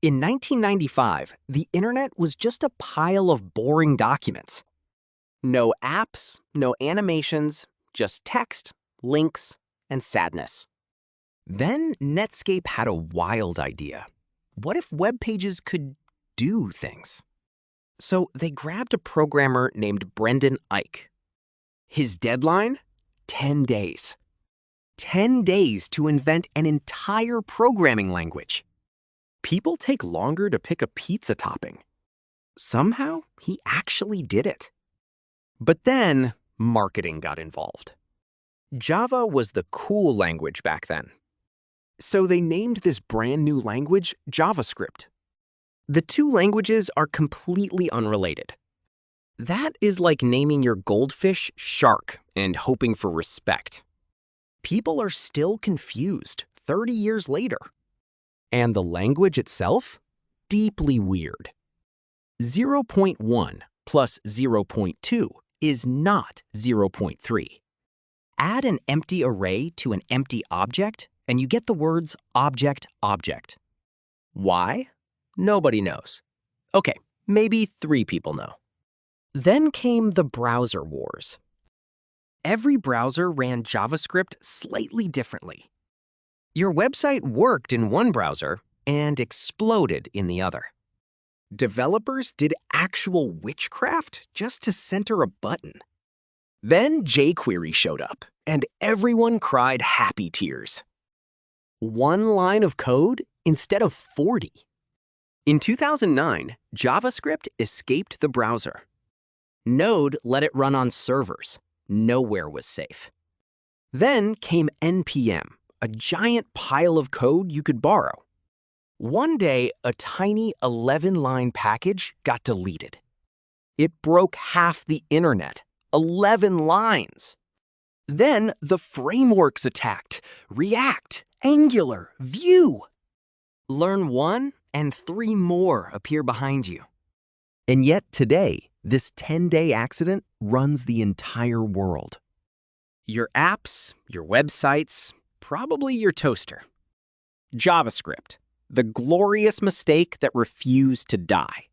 In 1995, the internet was just a pile of boring documents. No apps, no animations, just text, links, and sadness. Then Netscape had a wild idea. What if web pages could do things? So they grabbed a programmer named Brendan Eich. His deadline? 10 days. 10 days to invent an entire programming language. People take longer to pick a pizza topping. Somehow, he actually did it. But then, marketing got involved. Java was the cool language back then. So they named this brand new language JavaScript. The two languages are completely unrelated. That is like naming your goldfish Shark and hoping for respect. People are still confused 30 years later. And the language itself? Deeply weird. 0.1 plus 0.2 is not 0.3. Add an empty array to an empty object, and you get the words object. Why? Nobody knows. Okay, maybe 3 people know. Then came the browser wars. Every browser ran JavaScript slightly differently. Your website worked in one browser and exploded in the other. Developers did actual witchcraft just to center a button. Then jQuery showed up, and everyone cried happy tears. 1 line of code instead of 40. In 2009, JavaScript escaped the browser. Node let it run on servers. Nowhere was safe. Then came NPM, a giant pile of code you could borrow. One day, a tiny 11-line package got deleted. It broke half the internet. 11 lines. Then the frameworks attacked. React, Angular, Vue. Learn one, and 3 more appear behind you. And yet today, this 10-day accident runs the entire world. Your apps, your websites, probably your toaster. JavaScript, the glorious mistake that refused to die.